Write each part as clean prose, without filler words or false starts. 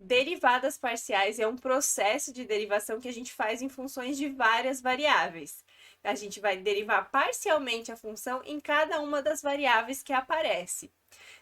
Derivadas parciais é um processo de derivação que a gente faz em funções de várias variáveis. A gente vai derivar parcialmente a função em cada uma das variáveis que aparece.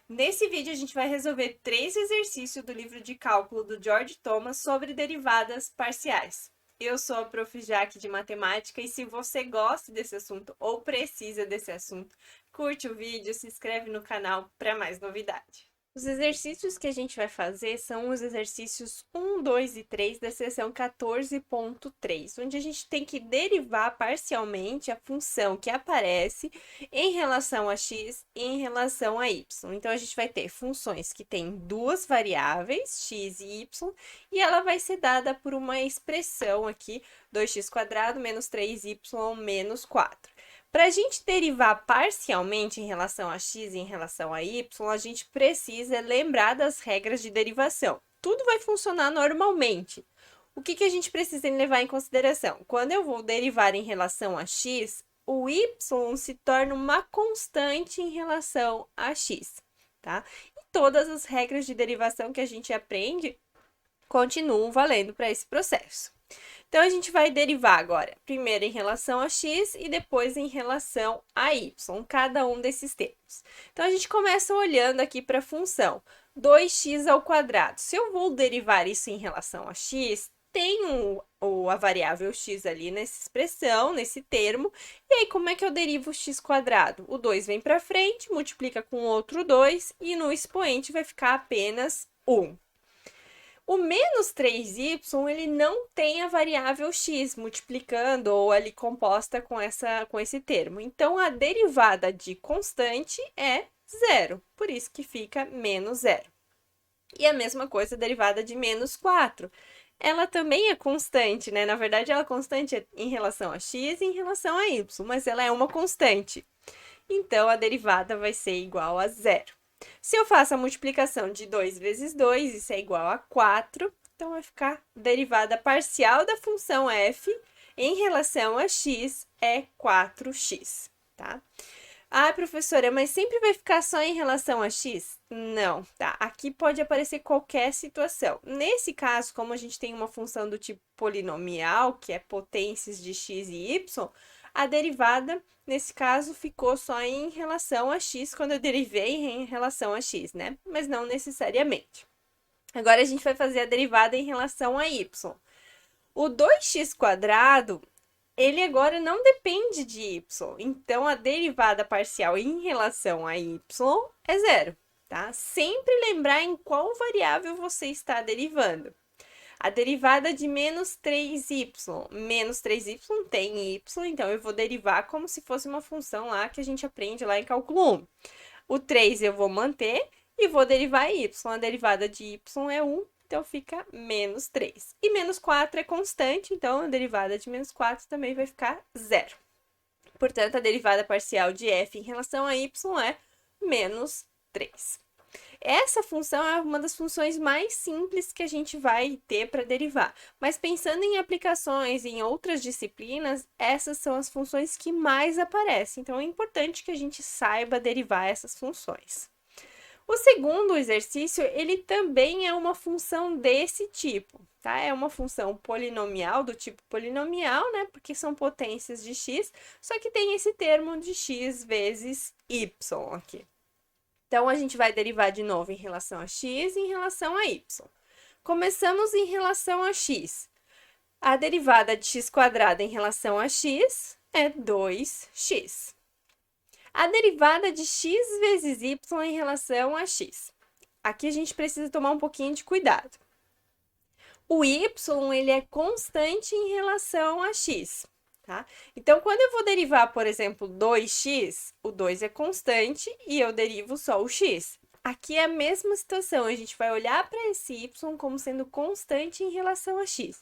Nesse vídeo, a gente vai resolver 3 exercícios do livro de cálculo do George Thomas sobre derivadas parciais. Eu sou a Prof. Jaque de Matemática e se você gosta desse assunto ou precisa desse assunto, curte o vídeo, se inscreve no canal para mais novidade. Os exercícios que a gente vai fazer são os exercícios 1, 2 e 3 da seção 14.3, onde a gente tem que derivar parcialmente a função que aparece em relação a x e em relação a y. Então, a gente vai ter funções que têm duas variáveis, x e y, e ela vai ser dada por uma expressão aqui, 2x² menos 3y menos 4. Para a gente derivar parcialmente em relação a x e em relação a y, a gente precisa lembrar das regras de derivação. Tudo vai funcionar normalmente. O que a gente precisa levar em consideração? Quando eu vou derivar em relação a x, o y se torna uma constante em relação a x, tá? E todas as regras de derivação que a gente aprende continuam valendo para esse processo. Então, a gente vai derivar agora, primeiro em relação a x e depois em relação a y, cada um desses termos. Então, a gente começa olhando aqui para a função 2x². Se eu vou derivar isso em relação a x, tem a variável x ali nessa expressão, nesse termo, e aí como é que eu derivo o x²? O 2 vem para frente, multiplica com outro 2 e no expoente vai ficar apenas 1. O menos 3y, ele não tem a variável x multiplicando ou ali composta com esse termo. Então, a derivada de constante é zero, por isso que fica menos zero. E a mesma coisa a derivada de menos 4. Ela também é constante, né? Na verdade, ela é constante em relação a x e em relação a y, mas ela é uma constante. Então, a derivada vai ser igual a zero. Se eu faço a multiplicação de 2 vezes 2, isso é igual a 4, então vai ficar derivada parcial da função f em relação a x é 4x, tá? Ah, professora, mas sempre vai ficar só em relação a x? Não, tá? Aqui pode aparecer qualquer situação. Nesse caso, como a gente tem uma função do tipo polinomial, que é potências de x e y, a derivada, nesse caso, ficou só em relação a x, quando eu derivei em relação a x, né? Mas não necessariamente. Agora, a gente vai fazer a derivada em relação a y. O 2x², ele agora não depende de y. Então, a derivada parcial em relação a y é zero, tá? Sempre lembrar em qual variável você está derivando. A derivada de menos 3y. Menos 3y tem y, então eu vou derivar como se fosse uma função lá que a gente aprende lá em cálculo 1. O 3 eu vou manter e vou derivar y. A derivada de y é 1, então fica menos 3. E menos 4 é constante, então a derivada de menos 4 também vai ficar zero. Portanto, a derivada parcial de f em relação a y é menos 3. Essa função é uma das funções mais simples que a gente vai ter para derivar. Mas pensando em aplicações em outras disciplinas, essas são as funções que mais aparecem. Então, é importante que a gente saiba derivar essas funções. O segundo exercício, ele também é uma função desse tipo, tá? É uma função polinomial, do tipo polinomial, né? Porque são potências de x, só que tem esse termo de x vezes y aqui. Então, a gente vai derivar de novo em relação a x e em relação a y. Começamos em relação a x. A derivada de x² em relação a x é 2x. A derivada de x vezes y em relação a x. Aqui a gente precisa tomar um pouquinho de cuidado. O y, ele é constante em relação a x. Tá? Então, quando eu vou derivar, por exemplo, 2x, o 2 é constante e eu derivo só o x. Aqui é a mesma situação, a gente vai olhar para esse y como sendo constante em relação a x.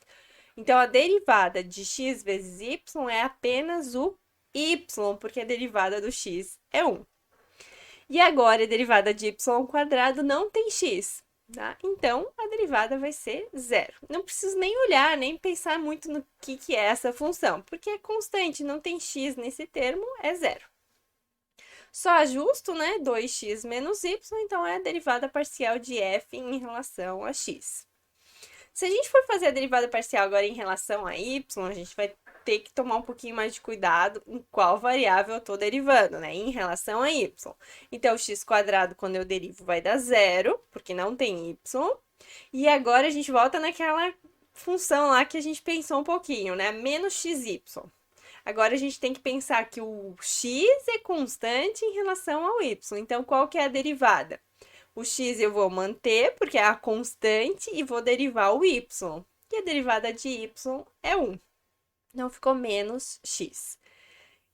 Então, a derivada de x vezes y é apenas o y, porque a derivada do x é 1. E agora, a derivada de y² não tem x. Tá? Então, a derivada vai ser zero. Não preciso nem olhar, nem pensar muito no que é essa função, porque é constante, não tem x nesse termo, é zero. Só ajusto, né, 2x menos y, então é a derivada parcial de f em relação a x. Se a gente for fazer a derivada parcial agora em relação a y, a gente vai ter que tomar um pouquinho mais de cuidado em qual variável eu estou derivando, né? Em relação a y. Então, o x², quando eu derivo, vai dar zero, porque não tem y. E agora a gente volta naquela função lá que a gente pensou um pouquinho, né? Menos xy. Agora a gente tem que pensar que o x é constante em relação ao y. Então, qual que é a derivada? O x eu vou manter, porque é a constante, e vou derivar o y. E a derivada de y é 1. Então, ficou menos x.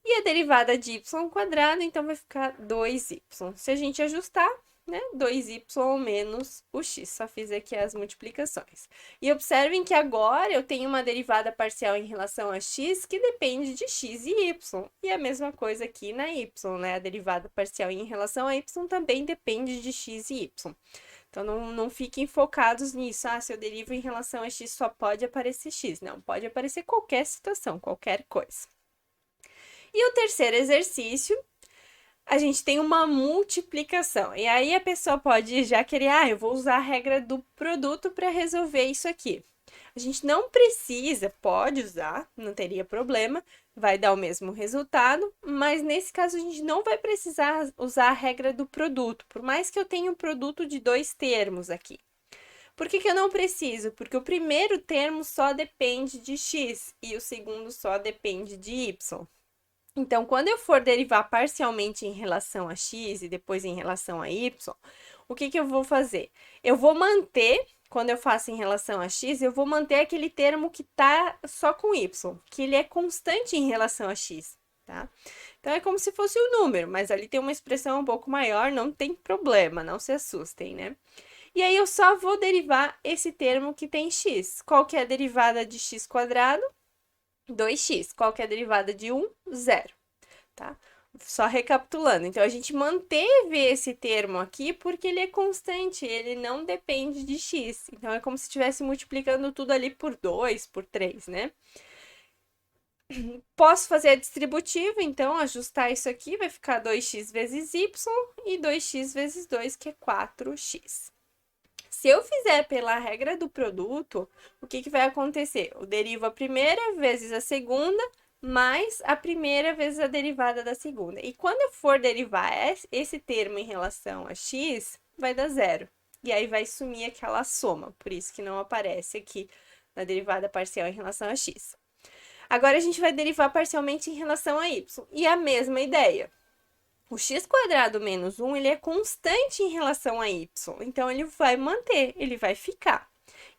E a derivada de y², então, vai ficar 2y. Se a gente ajustar, né, 2y menos o x. Só fiz aqui as multiplicações. E observem que agora eu tenho uma derivada parcial em relação a x que depende de x e y. E a mesma coisa aqui na y, né? A derivada parcial em relação a y também depende de x e y. Então, não fiquem focados nisso. Ah, se eu derivo em relação a x, só pode aparecer x. Não, pode aparecer qualquer situação, qualquer coisa. E o terceiro exercício, a gente tem uma multiplicação. E aí a pessoa pode já querer, eu vou usar a regra do produto para resolver isso aqui. A gente não precisa, pode usar, não teria problema, vai dar o mesmo resultado, mas nesse caso a gente não vai precisar usar a regra do produto, por mais que eu tenha um produto de dois termos aqui. Por que eu não preciso? Porque o primeiro termo só depende de x e o segundo só depende de y. Então, quando eu for derivar parcialmente em relação a x e depois em relação a y, o que eu vou fazer? Eu vou manter, quando eu faço em relação a x, eu vou manter aquele termo que está só com y, que ele é constante em relação a x, tá? Então, é como se fosse um número, mas ali tem uma expressão um pouco maior, não tem problema, não se assustem, né? E aí, eu só vou derivar esse termo que tem x. Qual que é a derivada de x²? 2x. Qual que é a derivada de 1? 0, tá? Só recapitulando. Então, a gente manteve esse termo aqui porque ele é constante, ele não depende de x. Então, é como se estivesse multiplicando tudo ali por 2, por 3, né? Posso fazer a distributiva, então, ajustar isso aqui, vai ficar 2x vezes y e 2x vezes 2, que é 4x. Se eu fizer pela regra do produto, o que vai acontecer? Eu derivo a primeira vezes a segunda, mais a primeira vezes a derivada da segunda. E quando eu for derivar esse termo em relação a x, vai dar zero. E aí vai sumir aquela soma, por isso que não aparece aqui na derivada parcial em relação a x. Agora, a gente vai derivar parcialmente em relação a y. E a mesma ideia. O x² menos 1, ele é constante em relação a y, então ele vai manter, ele vai ficar.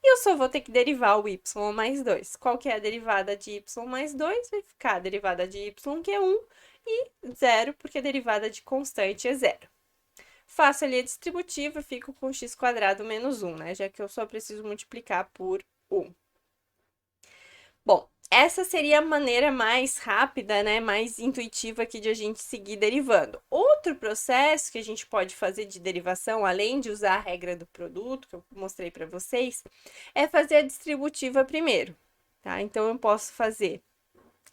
E eu só vou ter que derivar o y mais 2. Qual que é a derivada de y mais 2? Vai ficar a derivada de y, que é 1, e 0, porque a derivada de constante é 0. Faço ali a distributiva, fico com x² menos 1, né? Já que eu só preciso multiplicar por 1. Bom, essa seria a maneira mais rápida, né, mais intuitiva aqui de a gente seguir derivando. Outro processo que a gente pode fazer de derivação, além de usar a regra do produto, que eu mostrei para vocês, é fazer a distributiva primeiro, tá? Então, eu posso fazer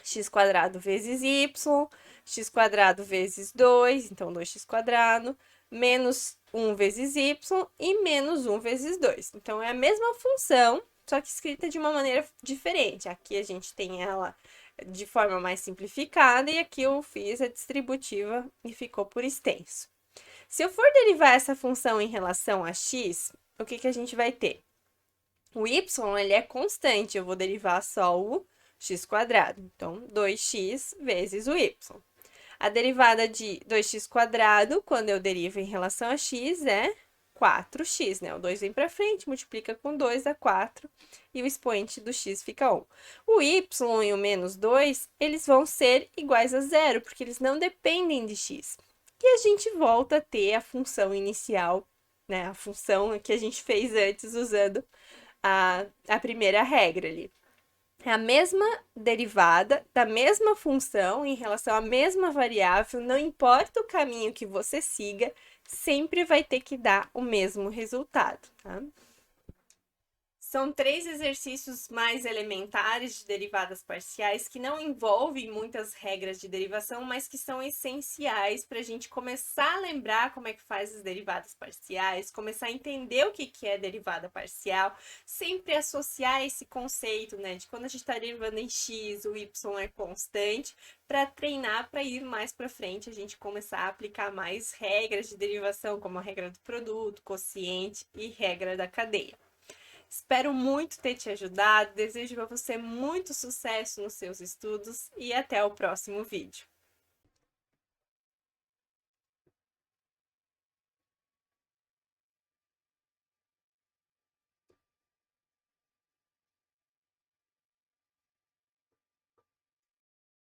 x² vezes y, x² vezes 2, então 2x², menos 1 vezes y e menos 1 vezes 2. Então, é a mesma função, só que escrita de uma maneira diferente. Aqui a gente tem ela de forma mais simplificada e aqui eu fiz a distributiva e ficou por extenso. Se eu for derivar essa função em relação a x, o que a gente vai ter? O y, ele é constante, eu vou derivar só o x². Então, 2x vezes o y. A derivada de 2x², quando eu derivo em relação a x, é 4x, né? O 2 vem para frente, multiplica com 2, dá 4, e o expoente do x fica 1. O y e o menos 2, eles vão ser iguais a 0, porque eles não dependem de x. E a gente volta a ter a função inicial, né? A função que a gente fez antes usando a primeira regra ali. É a mesma derivada da mesma função em relação à mesma variável, não importa o caminho que você siga, sempre vai ter que dar o mesmo resultado, tá? São 3 exercícios mais elementares de derivadas parciais que não envolvem muitas regras de derivação, mas que são essenciais para a gente começar a lembrar como é que faz as derivadas parciais, começar a entender o que é derivada parcial, sempre associar esse conceito, né, de quando a gente está derivando em x, o y é constante, para treinar para ir mais para frente, a gente começar a aplicar mais regras de derivação, como a regra do produto, quociente e regra da cadeia. Espero muito ter te ajudado, desejo para você muito sucesso nos seus estudos e até o próximo vídeo.